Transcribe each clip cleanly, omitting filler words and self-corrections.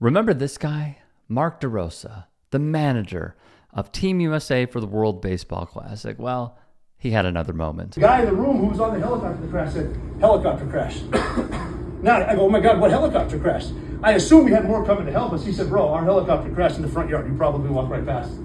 Remember this guy? Mark DeRosa, the manager of Team USA for the World Baseball Classic. Well, he had another moment. The guy in the room who was on the helicopter that crashed said, "Helicopter crash." Now, I go, "Oh my God, what helicopter crashed?" I assume we had more coming to help us. He said, "Bro, our helicopter crashed in the front yard. You probably walked right past it."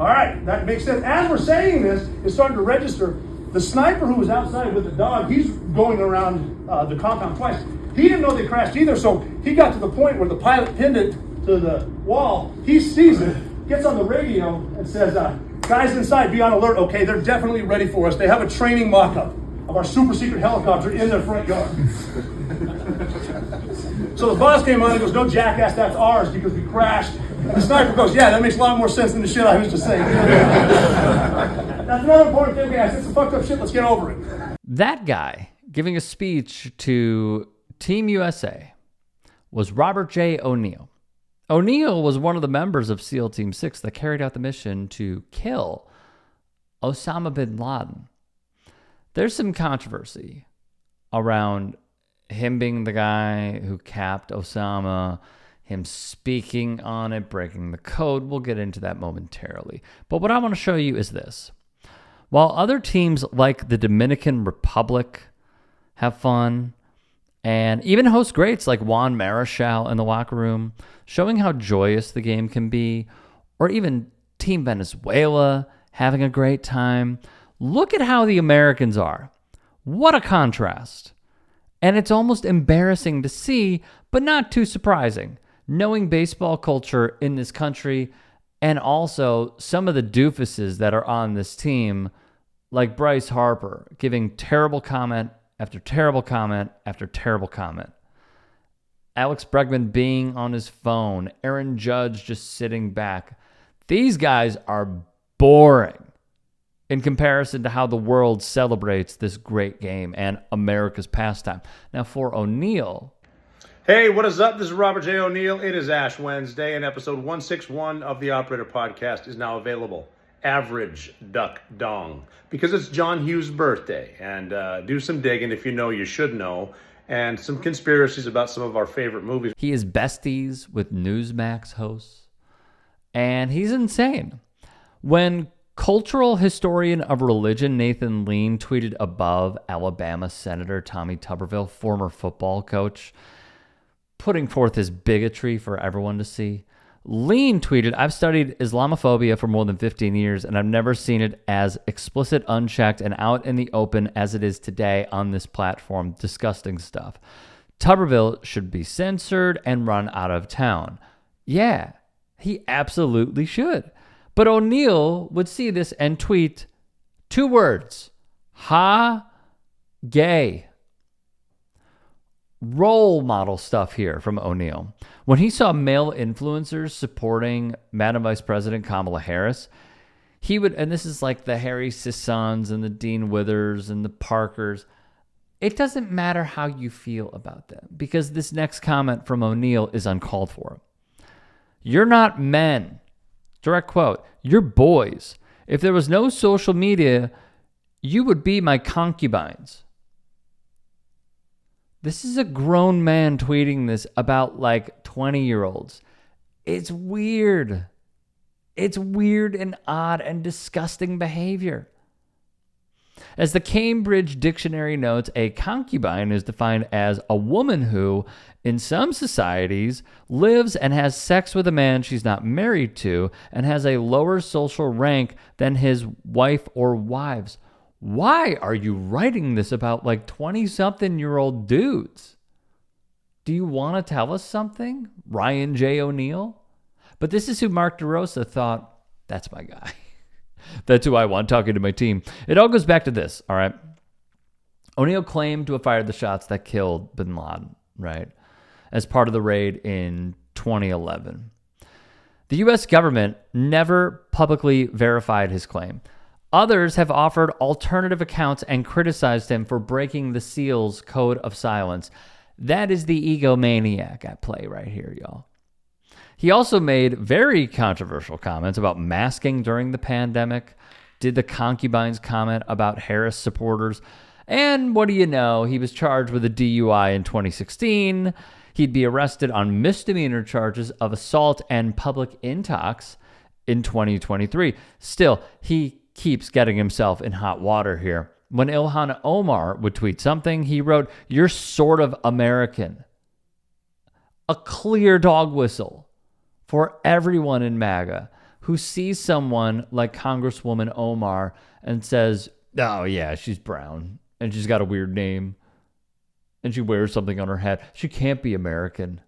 All right, that makes sense. As we're saying this, it's starting to register. The sniper who was outside with the dog, he's going around the compound twice. He didn't know they crashed either, so he got to the point where the pilot pinned it to the wall. He sees it, gets on the radio, and says, "Guys inside, be on alert, okay? They're definitely ready for us. They have a training mock-up of our super secret helicopter in their front yard." So the boss came on and goes, "No, jackass, that's ours because we crashed." And the sniper goes, "Yeah, that makes a lot more sense than the shit I was just saying." That's another important thing. I said some fucked up shit. Let's get over it. That guy giving a speech to Team USA was Robert J. O'Neill. O'Neill was one of the members of SEAL Team 6 that carried out the mission to kill Osama bin Laden. There's some controversy around him being the guy who capped Osama, him speaking on it, breaking the code. We'll get into that momentarily. But what I want to show you is this. While other teams like the Dominican Republic have fun, and even host greats like Juan Marichal in the locker room, showing how joyous the game can be, or even Team Venezuela having a great time, look at how the Americans are. What a contrast. And it's almost embarrassing to see, but not too surprising, knowing baseball culture in this country and also some of the doofuses that are on this team, like Bryce Harper, giving terrible comment after terrible comment after terrible comment. Alex Bregman being on his phone. Aaron Judge just sitting back. These guys are boring in comparison to how the world celebrates this great game and America's pastime. Now for O'Neill. Hey, what is up? This is Robert J. O'Neill. It is Ash Wednesday, and episode 161 of the Operator Podcast is now available. Average Duck Dong, because it's John Hughes' birthday, and do some digging if you know you should know, and some conspiracies about some of our favorite movies. He is besties with Newsmax hosts, and he's insane. When cultural historian of religion Nathan Lean tweeted above Alabama Senator Tommy Tuberville, former football coach, putting forth his bigotry for everyone to see, Lean tweeted, "I've studied Islamophobia for more than 15 years, and I've never seen it as explicit, unchecked, and out in the open as it is today on this platform. Disgusting stuff. Tuberville should be censored and run out of town." Yeah, he absolutely should. But O'Neill would see this and tweet 2 words, "Ha, gay." Role model stuff here from O'Neill. When he saw male influencers supporting Madam Vice President Kamala Harris, he would, and this is like the Harry Sissons and the Dean Withers and the Parkers, it doesn't matter how you feel about them, because this next comment from O'Neill is uncalled for. "You're not men." Direct quote. "You're boys. If there was no social media, you would be my concubines." This is a grown man tweeting this about like 20-year-olds. It's weird. It's weird and odd and disgusting behavior. As the Cambridge Dictionary notes, a concubine is defined as a woman who, in some societies, lives and has sex with a man she's not married to and has a lower social rank than his wife or wives. Why are you writing this about like 20-something-year-old dudes? Do you want to tell us something, Ryan J. O'Neill? But this is who Mark DeRosa thought, that's my guy. That's who I want talking to my team. It all goes back to this, all right? O'Neill claimed to have fired the shots that killed bin Laden, right, as part of the raid in 2011. The U.S. government never publicly verified his claim. Others have offered alternative accounts and criticized him for breaking the SEAL's code of silence. That is the egomaniac at play right here, y'all. He also made very controversial comments about masking during the pandemic, did the concubines comment about Harris supporters, and what do you know, he was charged with a DUI in 2016. He'd be arrested on misdemeanor charges of assault and public intox in 2023. Still, he keeps getting himself in hot water here. When Ilhan Omar would tweet something, he wrote, "You're sort of American." A clear dog whistle for everyone in MAGA who sees someone like Congresswoman Omar and says, "Oh yeah, she's brown and she's got a weird name and she wears something on her head. She can't be American."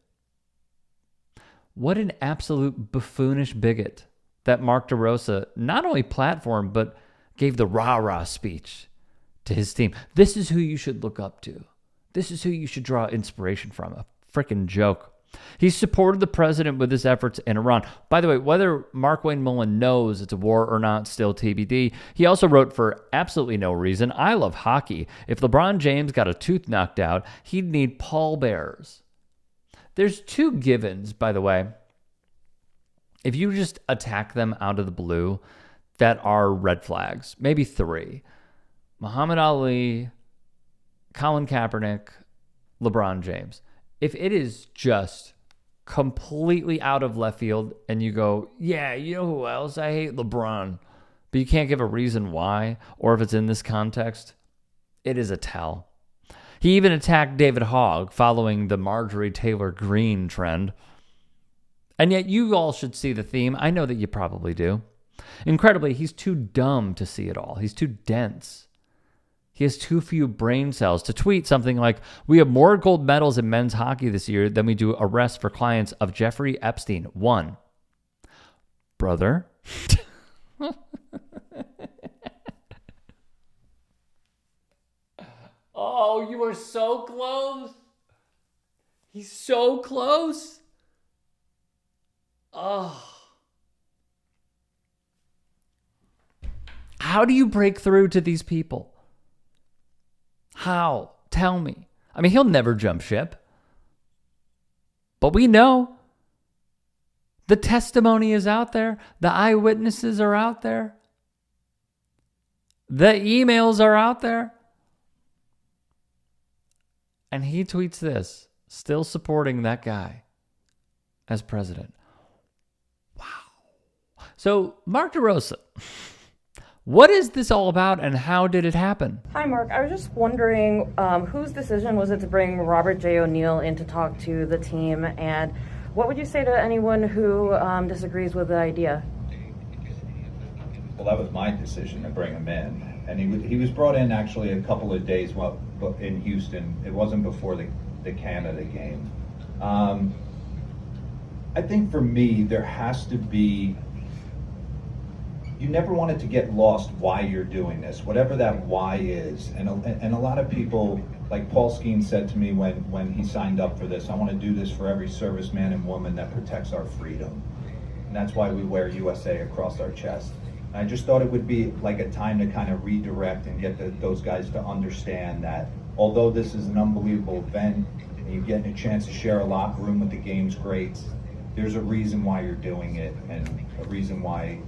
What an absolute buffoonish bigot that Mark DeRosa not only platformed, but gave the rah-rah speech to his team. This is who you should look up to. This is who you should draw inspiration from. A freaking joke. He supported the president with his efforts in Iran. By the way, whether Mark Wayne Mullen knows it's a war or not, still TBD. He also wrote for absolutely no reason, "I love hockey. If LeBron James got a tooth knocked out, he'd need pallbearers." There's two givens, by the way. If you just attack them out of the blue, that are red flags. Maybe three. Muhammad Ali, Colin Kaepernick, LeBron James. If it is just completely out of left field and you go, "Yeah, you know who else? I hate LeBron," but you can't give a reason why, or if it's in this context, it is a tell. He even attacked David Hogg following the Marjorie Taylor Greene trend. And yet you all should see the theme. I know that you probably do. Incredibly, he's too dumb to see it all. He's too dense. He has too few brain cells to tweet something like, "We have more gold medals in men's hockey this year than we do arrests for clients of Jeffrey Epstein. 1. Brother. Oh, you are so close. He's so close. Oh. How do you break through to these people? How? Tell me. I mean, he'll never jump ship. But we know. The testimony is out there. The eyewitnesses are out there. The emails are out there. And he tweets this, still supporting that guy as president. Wow. So, Mark DeRosa, what is this all about and how did it happen? Hi, Mark. I was just wondering whose decision was it to bring Robert J. O'Neill in to talk to the team, and what would you say to anyone who disagrees with the idea? Well, that was my decision to bring him in. And he was brought in actually a couple of days in Houston. It wasn't before the Canada game. I think for me, there has to be, you never want it to get lost why you're doing this, whatever that why is. And a lot of people, like Paul Skeen said to me when he signed up for this, "I want to do this for every serviceman and woman that protects our freedom." And that's why we wear USA across our chest. I just thought it would be like a time to kind of redirect and get those guys to understand that although this is an unbelievable event and you're getting a chance to share a locker room with the game's greats, there's a reason why you're doing it and a reason why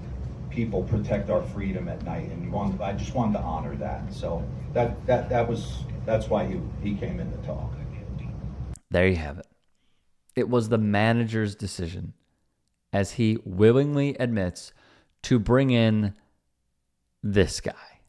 people protect our freedom at night. And I just wanted to honor that. So that's why he came in to talk. There you have it. It was the manager's decision, as he willingly admits, to bring in this guy.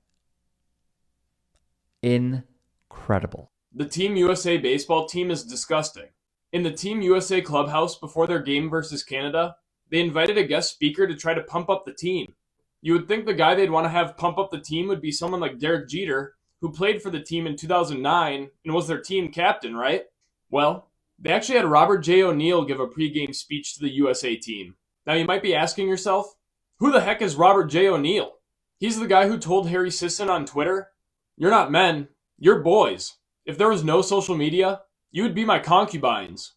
Incredible. The Team USA baseball team is disgusting. In the Team USA clubhouse before their game versus Canada, they invited a guest speaker to try to pump up the team. You would think the guy they'd want to have pump up the team would be someone like Derek Jeter, who played for the team in 2009 and was their team captain, right? Well, they actually had Robert J. O'Neill give a pregame speech to the USA team. Now you might be asking yourself, who the heck is Robert J. O'Neill? He's the guy who told Harry Sisson on Twitter, "You're not men, you're boys. If there was no social media, you would be my concubines."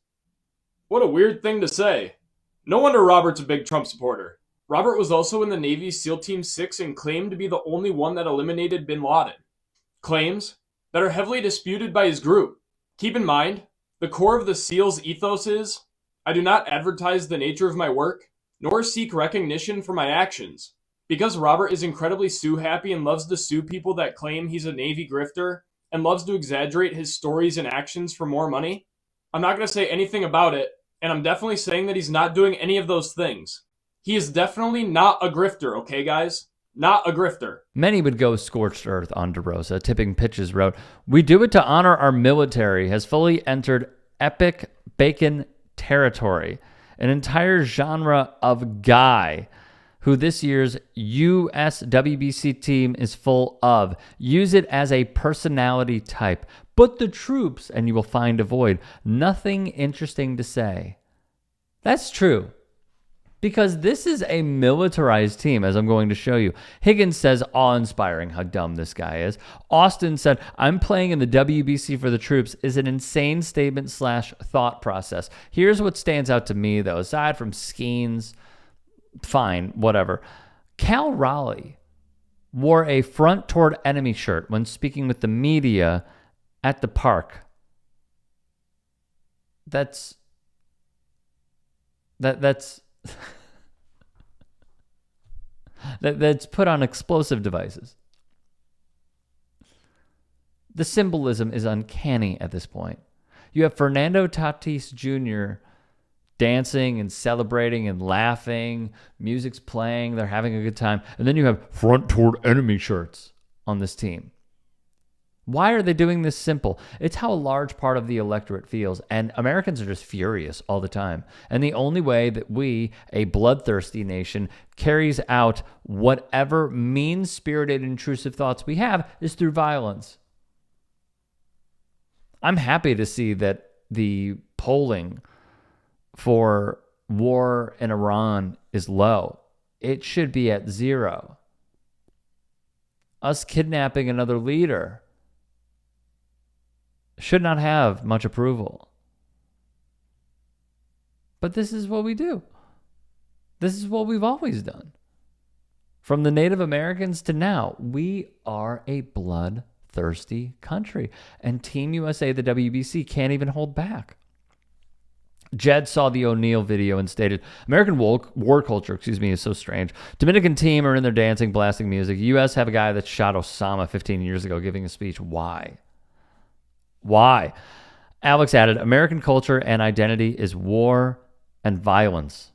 What a weird thing to say. No wonder Robert's a big Trump supporter. Robert was also in the Navy SEAL Team 6 and claimed to be the only one that eliminated bin Laden. Claims that are heavily disputed by his group. Keep in mind, the core of the SEAL's ethos is, I do not advertise the nature of my work, nor seek recognition for my actions. Because Robert is incredibly sue-happy and loves to sue people that claim he's a Navy grifter and loves to exaggerate his stories and actions for more money, I'm not going to say anything about it, and I'm definitely saying that he's not doing any of those things. He is definitely not a grifter, okay, guys? Not a grifter. Many would go scorched earth on DeRosa. Tipping Pitches wrote, "We do it to honor our military has fully entered epic bacon territory, an entire genre of guy who this year's US WBC team is full of. Use it as a personality type. Put the troops and you will find a void. Nothing interesting to say." That's true. Because this is a militarized team, as I'm going to show you. Higgins says, awe-inspiring how dumb this guy is. Austin said, "I'm playing in the WBC for the troops" is an insane statement / thought process. Here's what stands out to me, though. Aside from Skeens, fine, whatever. Cal Raleigh wore a front toward enemy shirt when speaking with the media at the park. That's that's put on explosive devices. The symbolism is uncanny at this point. You have Fernando Tatis Jr. dancing and celebrating and laughing. Music's playing. They're having a good time. And then you have front toward enemy shirts on this team. Why are they doing this simple? It's how a large part of the electorate feels, and Americans are just furious all the time. And the only way that we, a bloodthirsty nation, carries out whatever mean-spirited, intrusive thoughts we have is through violence. I'm happy to see that the polling for war in Iran is low. It should be at 0. Us kidnapping another leader should not have much approval. But this is what we do. This is what we've always done. From the Native Americans to now, we are a bloodthirsty country. And Team USA, the WBC, can't even hold back. Jed saw the O'Neal video and stated, "American war culture, is so strange. Dominican team are in there dancing, blasting music. U.S. have a guy that shot Osama 15 years ago giving a speech. Why? Why?" Alex added, "American culture and identity is war and violence.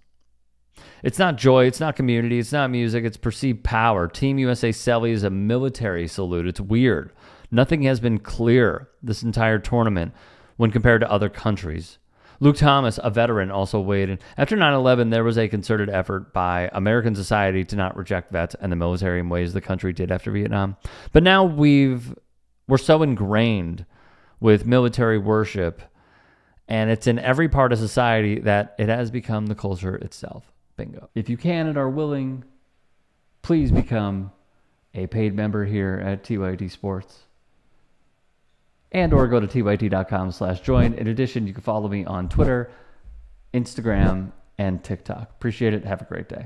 It's not joy, it's not community, it's not music, it's perceived power. Team USA Selly is a military salute. It's weird. Nothing has been clear this entire tournament when compared to other countries." Luke Thomas, a veteran, also weighed in. "After 9/11, there was a concerted effort by American society to not reject vets and the military in ways the country did after Vietnam. But now we're so ingrained with military worship, and it's in every part of society that it has become the culture itself." Bingo. If you can and are willing, please become a paid member here at TYT Sports. And or go to tyt.com/join. In addition, you can follow me on Twitter, Instagram, and TikTok. Appreciate it. Have a great day.